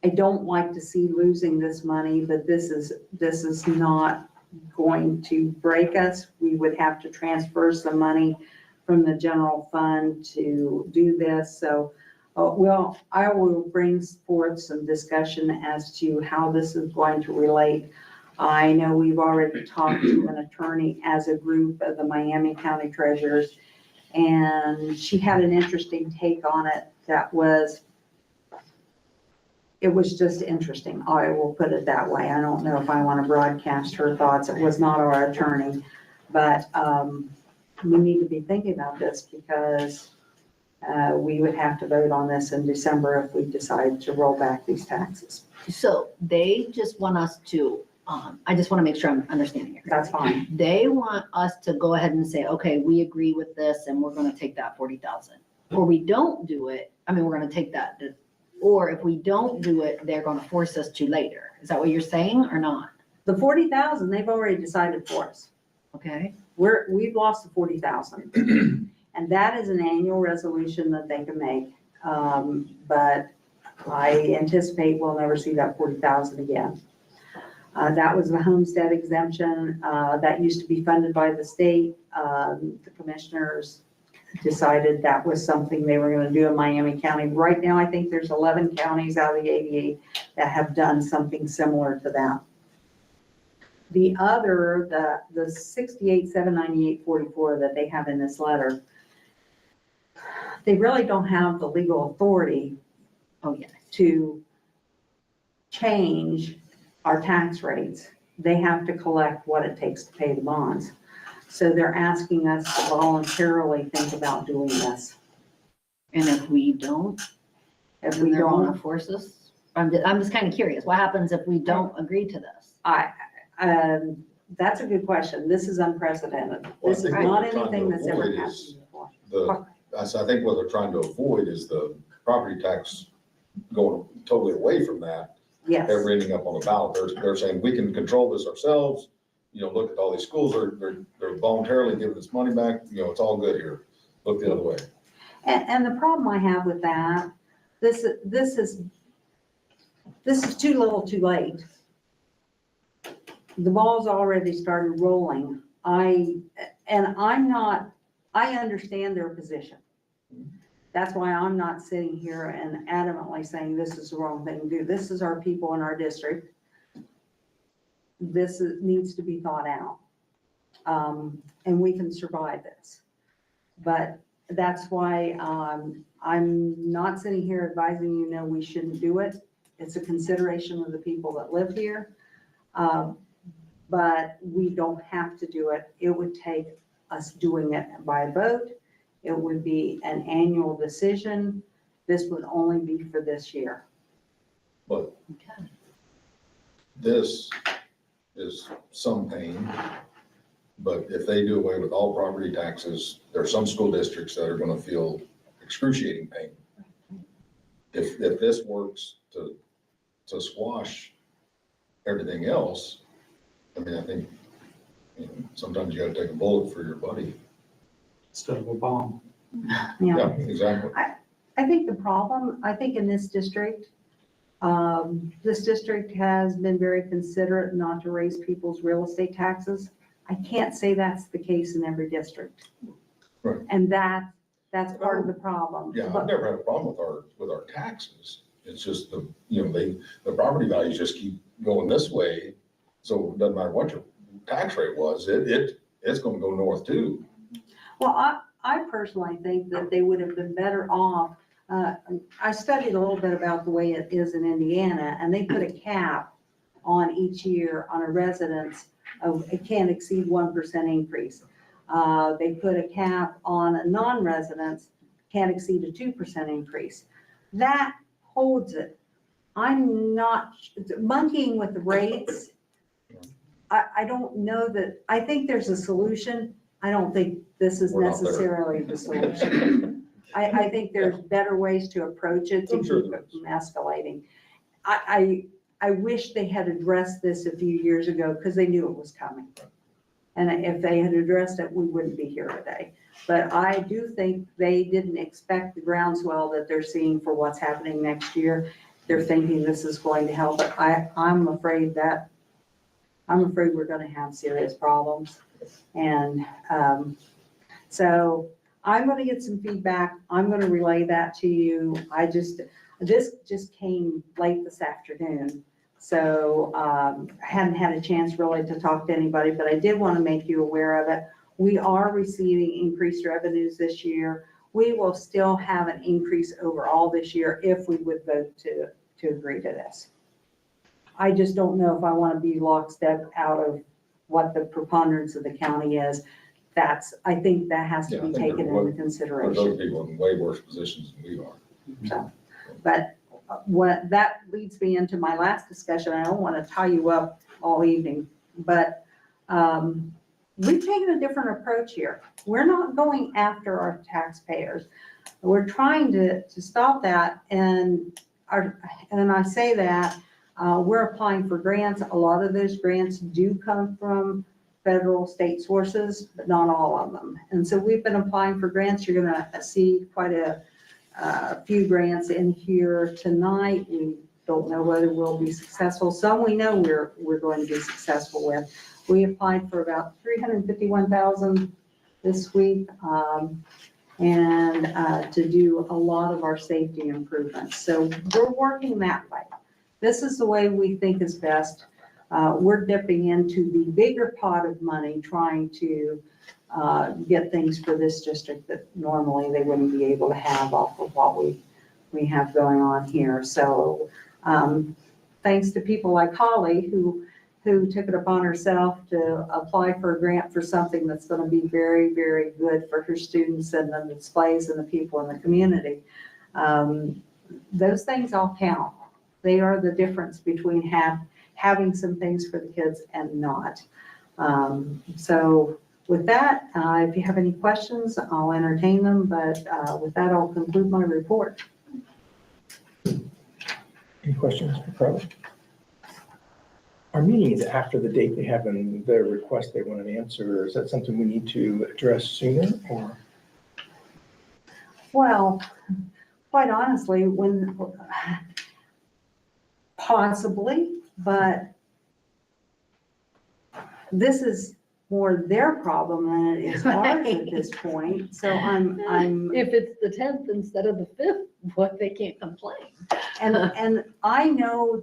I don't like to see losing this money, but this is not going to break us. We would have to transfer some money from the general fund to do this. So, well, I will bring forth some discussion as to how this is going to relate. I know we've already talked to an attorney as a group of the Miami County Treasurers, and she had an interesting take on it it was just interesting. I will put it that way. I don't know if I want to broadcast her thoughts. It was not our attorney, but we need to be thinking about this because we would have to vote on this in December if we decide to roll back these taxes. So they just want us to, I just want to make sure I'm understanding it. That's fine. They want us to go ahead and say, okay, we agree with this and we're going to take that 40,000. Or we don't do it, I mean, we're going to take that. Or if we don't do it, they're going to force us to later. Is that what you're saying or not? The 40,000, they've already decided for us. Okay. We've lost the 40,000. And that is an annual resolution that they can make. But I anticipate we'll never see that 40,000 again. That was the homestead exemption that used to be funded by the state. The commissioners decided that was something they were going to do in Miami County. Right now, I think there's 11 counties out of the 88 that have done something similar to that. The other, the 68,798.44 that they have in this letter, they really don't have the legal authority to change our tax rates. They have to collect what it takes to pay the bonds. So they're asking us to voluntarily think about doing this. And if we don't, If then we they're going don't, to force us? I'm just kind of curious. What happens if we don't agree to this? that's a good question. This is unprecedented. Well, I This is think what not they're trying to anything that's ever avoid happened is before. I think what they're trying to avoid is the property tax going totally away from that, Yes, ever ending up on the ballot. They're saying we can control this ourselves. Look at all these schools, they're voluntarily giving us money back. It's all good here. Look the other way. and the problem I have with that, this is too little too late. The ball's already started rolling. I understand their position. That's why I'm not sitting here and adamantly saying this is the wrong thing to do. This is our people in our district. Needs to be thought out. And we can survive this. But that's why I'm not sitting here advising you, no, we shouldn't do it. It's a consideration of the people that live here. But we don't have to do it. It would take us doing it by vote. It would be an annual decision. This would only be for this year. But Okay. this is some pain. But if they do away with all property taxes, there are some school districts that are going to feel excruciating pain. If this works to squash everything else, I mean, I think sometimes you got to take a bullet for your buddy. Instead of a bomb. Yeah, exactly. I think the problem, in this district has been very considerate not to raise people's real estate taxes. I can't say that's the case in every district. Right. And that's part of the problem. Yeah, I've But never had a problem with our taxes. It's just the property values just keep going this way. So it doesn't matter what your tax rate was, it's going to go north too. Well, I personally think that they would have been better off I studied a little bit about the way it is in Indiana, and they put a cap on each year on a residence of, it can't exceed 1% increase. They put a cap on a non-residence, can't exceed a 2% increase. That holds it. I'm not monkeying with the rates. I don't know that, I think there's a solution. I don't think this is We're not there. necessarily the solution. I think there's better ways to approach it to I'm sure keep there it from escalating. I wish they had addressed this a few years ago because they knew it was coming. And if they had addressed it, we wouldn't be here today. But I do think they didn't expect the groundswell that they're seeing for what's happening next year. They're thinking this is going to help, but I'm afraid we're gonna have serious problems. And so I'm gonna get some feedback. I'm gonna relay that to you. This just came late this afternoon. So I hadn't had a chance really to talk to anybody, but I did want to make you aware of it. We are receiving increased revenues this year. We will still have an increase overall this year if we would vote to agree to this. I just don't know if I want to be lockstep out of what the preponderance of the county is. I think that has to Yeah, I be think taken there into There's consideration. other people in way worse positions than we are. So, but what that leads me into my last discussion. I don't want to tie you up all evening, but we've taken a different approach here. We're not going after our taxpayers. We're trying to stop that. And I say that we're applying for grants. A lot of those grants do come from federal, state sources, but not all of them. And so we've been applying for grants. You're going to see quite a few grants in here tonight. We don't know whether we'll be successful. Some we know we're going to be successful with. We applied for about $351,000 this week, and to do a lot of our safety improvements. So we're working that way. This is the way we think is best. We're dipping into the bigger pot of money, trying to get things for this district that normally they wouldn't be able to have off of what we have going on here. So thanks to people like Holly who took it upon herself to apply for a grant for something that's going to be very, very good for her students and the displays and the people in the community. Those things all count. They are the difference between having some things for the kids and not. So with that, if you have any questions, I'll entertain them, but with that, I'll conclude my report. Any questions for Carly? Our meeting is after the date they have in their request they want an answer. Is that something we need to address sooner or? Well, quite honestly, possibly, but this is more their problem than it is ours at this point. So I'm. If it's the 10th instead of the 5th, what, they can't complain. And I know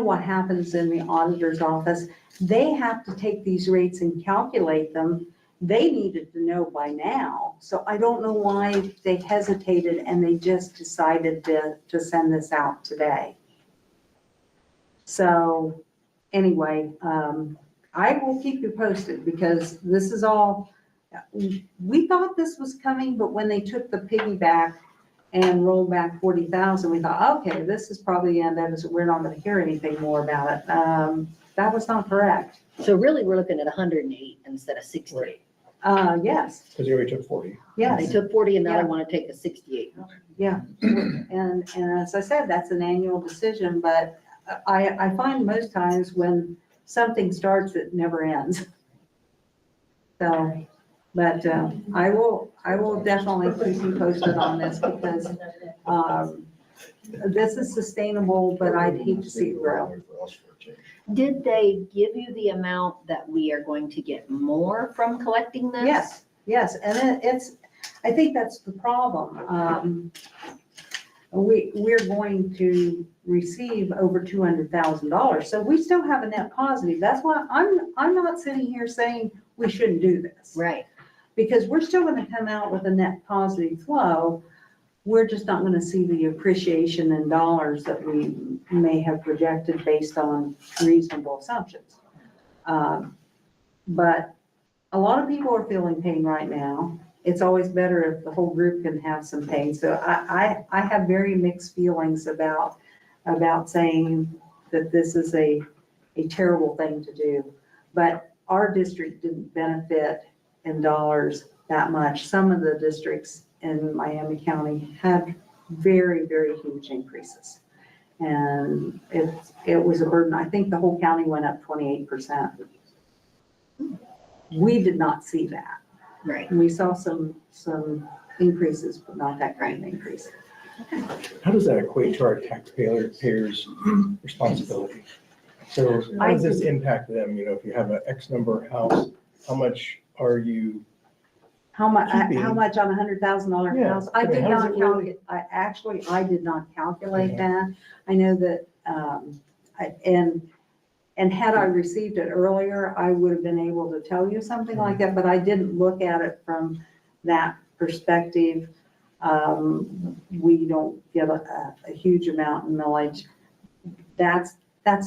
what happens in the auditor's office. They have to take these rates and calculate them. They needed to know by now. So I don't know why they hesitated and they just decided to send this out today. So anyway, I will keep you posted because this is all, we thought this was coming, but when they took the piggyback and rolled back 40,000, we thought, okay, this is probably the end of it. We're not going to hear anything more about it. That was not correct. So really, we're looking at 108 instead of 68. Yes, Because they already took 40. They yes, took 40 and now Yeah. they want to take a 68. yeah. And as I said, that's an annual decision, but I find most times when something starts, it never ends. So, but I will definitely keep you posted on this because this is sustainable, but I'd hate to see it grow. Did they give you the amount that we are going to get more from collecting this? Yes, yes, and I think that's the problem. We're going to receive over $200,000, so we still have a net positive. That's why I'm not sitting here saying we shouldn't do this. Right. Because we're still gonna come out with a net positive flow. we're just not gonna see the appreciation in dollars that we may have projected based on reasonable assumptions. But a lot of people are feeling pain right now. It's always better if the whole group can have some pain. So I have very mixed feelings about saying that this is a terrible thing to do. But our district didn't benefit in dollars that much. Some of the districts in Miami County had very, very huge increases. And it was a burden. I think the whole county went up 28%. We did not see that. Right. We saw some increases, but not that great an increase. How does that equate to our taxpayers' responsibility? So how does this impact them? You know, if you have an X number house, how much are you? How much Keeping- on a $100,000 Yeah, house? I I mean, did how does not it really- calculate, I did not calculate that. I know that, and had I received it earlier, I would have been able to tell you something like that, but I didn't look at it from that perspective. We don't get a huge amount in millage. That's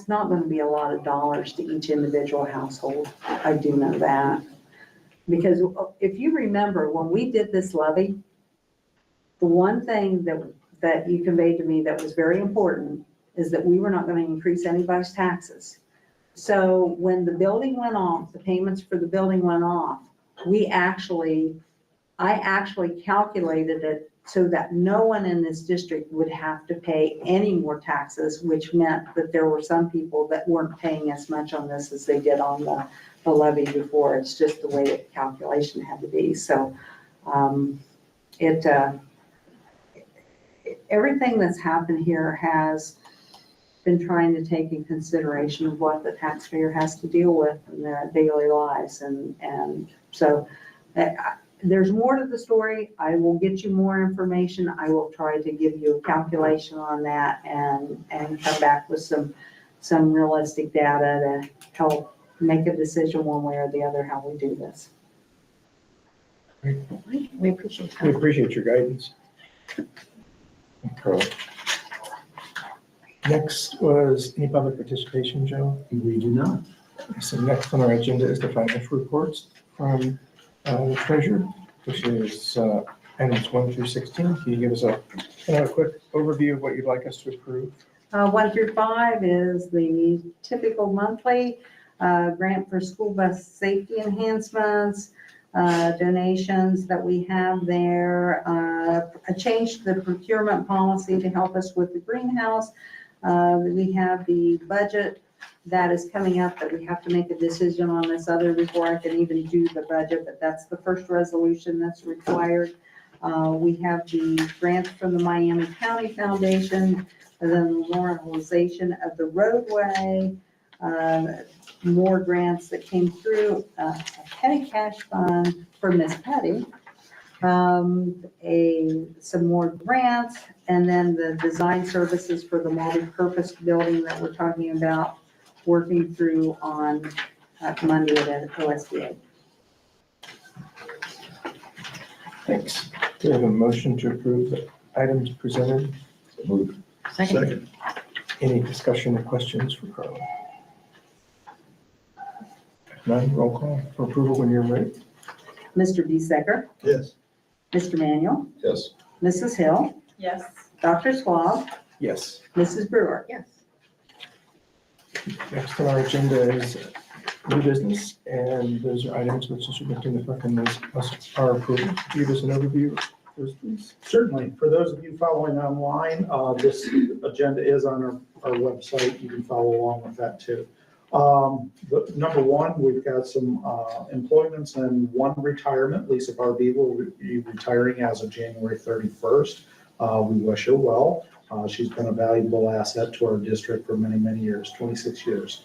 not gonna be a lot of dollars to each individual household. I do know that. Because if you remember, when we did this levy, the one thing that you conveyed to me that was very important is that we were not gonna increase anybody's taxes. So when the building went off, the payments for the building went off, I actually calculated it so that no one in this district would have to pay any more taxes, which meant that there were some people that weren't paying as much on this as they did on the levy before. It's just the way the calculation had to be. So everything that's happened here has been trying to take in consideration of what the taxpayer has to deal with in their daily lives. And so there's more to the story. I will get you more information. I will try to give you a calculation on that and come back with some realistic data to help make a decision one way or the other how we do this. We appreciate that. We appreciate your guidance. Okay. Next was any public participation, Joe? We do not. So next on our agenda is the financial reports from the treasurer, which is items 1 through 16. Can you give us a quick overview of what you'd like us to approve? 1 through 5 is the typical monthly grant for school bus safety enhancements, donations that we have there, a change to the procurement policy to help us with the greenhouse. We have the budget that is coming up that we have to make a decision on this other before I can even do the budget, but that's the first resolution that's required. We have the grant from the Miami County Foundation, and then the memorialization of the roadway, more grants that came through, a petty cash fund for Miss Petty, some more grants, and then the design services for the multi-purpose building that we're talking about working through on Monday at OSBA. Thanks. Do we have a motion to approve the items presented? Move. Second. Any discussion or questions for Carla? If none, roll call for approval when you're ready. Mr. Bisecker, Yes. Mr. Manuel, Yes. Mrs. Hill, Yes. Dr. Swab, Yes. Mrs. Brewer. Yes. Next on our agenda is new business, and those are items which the superintendent recommends our approval. Give us an overview of those, please. Certainly. For those of you following online, this agenda is on our website. You can follow along with that too. Number one, we've got some employments and one retirement. Lisa Barbie will be retiring as of January 31st. We wish her well. She's been a valuable asset to our district for many, many years, 26 years.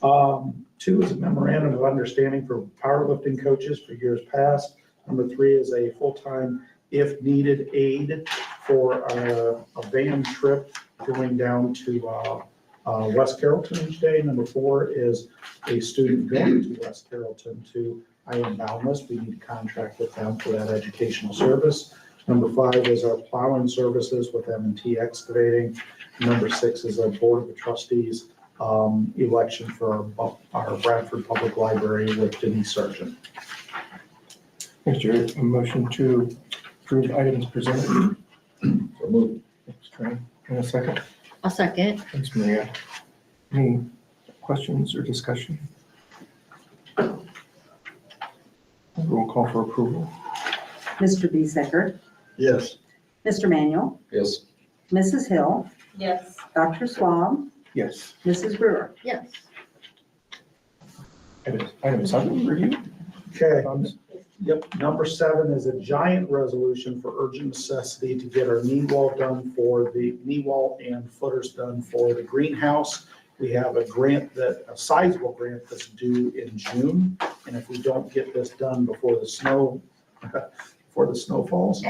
2 is a memorandum of understanding for powerlifting coaches for years past. Number 3 is a full-time, if needed, aid for a van trip going down to West Carrollton each day. Number 4 is a student going to West Carrollton to I Am Boundless. We need to contract with them for that educational service. Number 5 is our plowing services with M&T Excavating. Number 6 is our Board of the Trustees election for our Bradford Public Library with Denise Sargent. Thanks, Jerry. A motion to approve items presented. So moved. Thanks, Trey. And a second. I'll second. Thanks, Maria. Any questions or discussion? Roll call for approval. Mr. Bisecker, Yes. Mr. Manuel, Yes. Mrs. Hill, Yes. Dr. Swab, Yes. Mrs. Brewer. Yes. Item 7, review. Okay. Comments? Yep, number 7 is a giant resolution for urgent necessity to get our knee wall done for the knee wall and footers done for the greenhouse. We have a sizable grant that's due in June, and if we don't get this done before the snow falls,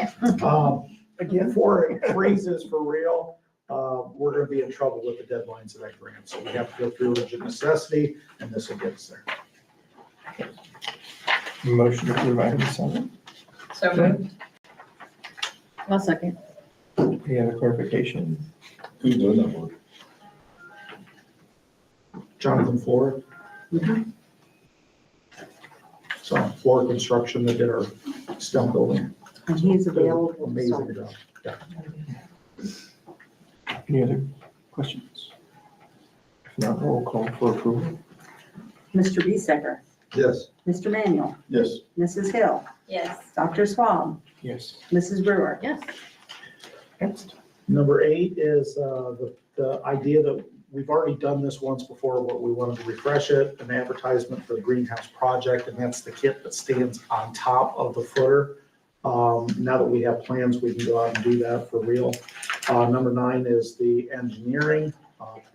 again, before it freezes for real, we're gonna be in trouble with the deadlines of that grant. So we have to go through urgent necessity, and this will get us there. Motion to approve item 7. So moved. I'll second. Any other clarification? Who's doing that work? Jonathan Flora. So Flora Construction that did our STEM building. And he's available to Amazing start. job. Any other questions? If not, roll call for approval. Mr. Bisecker, Yes. Mr. Manuel, Yes. Mrs. Hill, Yes. Dr. Swab, Yes. Mrs. Brewer. Yes. Next. Number 8 is the idea that we've already done this once before, but we wanted to refresh it, an advertisement for the greenhouse project, and that's the kit that stands on top of the footer. Now that we have plans, we can go out and do that for real. Number 9 is the engineering,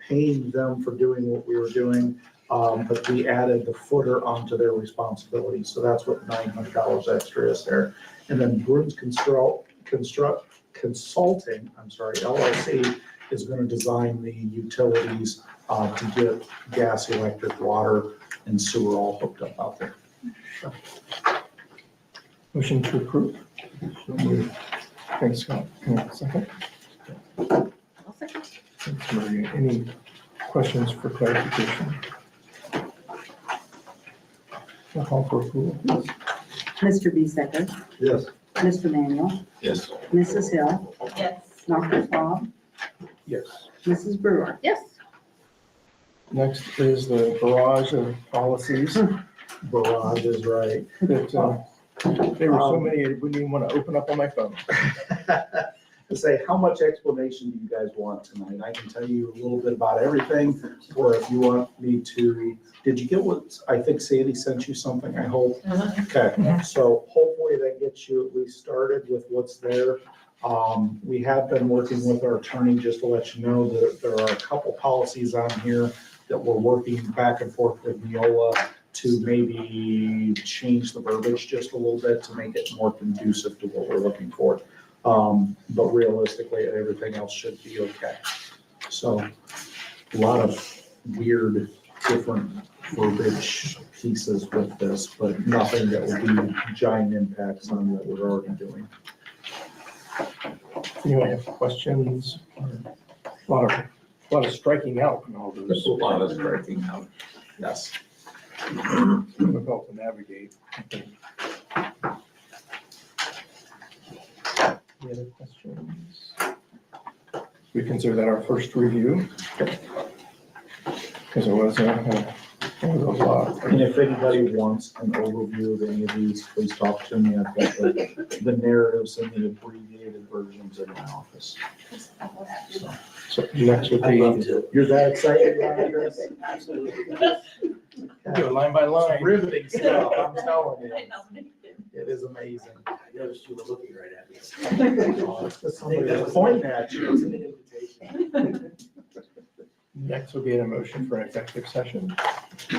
paying them for doing what we were doing, but we added the footer onto their responsibility. So that's what $900 extra is there. And then Bruins Consulting, LLC, is going to design the utilities to get gas, electric, water, and sewer all hooked up out there. Motion to approve. Thanks, Scott. Can I have a second? I'll second. Thanks, Maria. Any questions for clarification? I'll call for approval, please. Mr. Bisecker, Yes. Mr. Manuel, Yes. Mrs. Hill, Yes. Dr. Swab, Yes. Mrs. Brewer. Yes. Next is the barrage of policies Barrage is right. that, there were so many, I wouldn't even want to open up on my phone. To say, how much explanation do you guys want tonight? I can tell you a little bit about everything, or if you want me to, did you get what, I think Sandy sent you something, I hope? Okay, so hopefully that gets you at least started with what's there. We have been working with our attorney, just to let you know that there are a couple policies on here that we're working back and forth with Neola to maybe change the verbiage just a little bit to make it more conducive to what we're looking for. But realistically, everything else should be okay. So a lot of weird, different verbiage pieces with this, but nothing that will be giant impacts on what we're already doing. Anyone have questions? A lot of striking out in all those. There's a lot of striking out. Yes. Difficult to navigate, I think. Any other questions? We consider that our first review. Because it was a lot. And if anybody wants an overview of any of these, please talk to me. I've got the narratives and the abbreviated versions in my office. So next would be, You're that excited about this? do it line by line. It's riveting stuff, I'm telling you. It is amazing. I noticed you were looking right at me. Somebody's pointing at you. Next will be a motion for an executive session.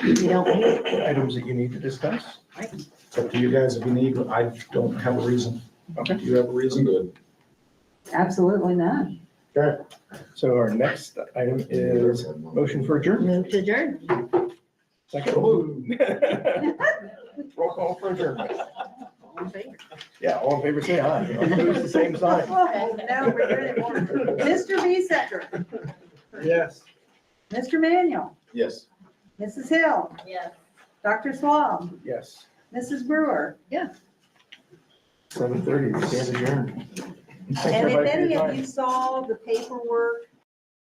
You don't need. Items that you need to discuss. It's up to you guys if you need, but I don't have a reason. Okay. Do you have a I'm reason? good. Absolutely not. Okay. So our next item is motion for adjournment. Move to adjourn. Second. Roll call for adjournment. All in favor? Yeah, all in favor, say aye. Opposed, the same sign. Oh, no, we're doing it more. Mr. Bisecker, Yes. Mr. Manuel, Yes. Mrs. Hill, Yes. Dr. Swab, Yes. Mrs. Brewer. 7:30, we stand adjourned. Thanks, And if everybody, for your any of time. you saw the paperwork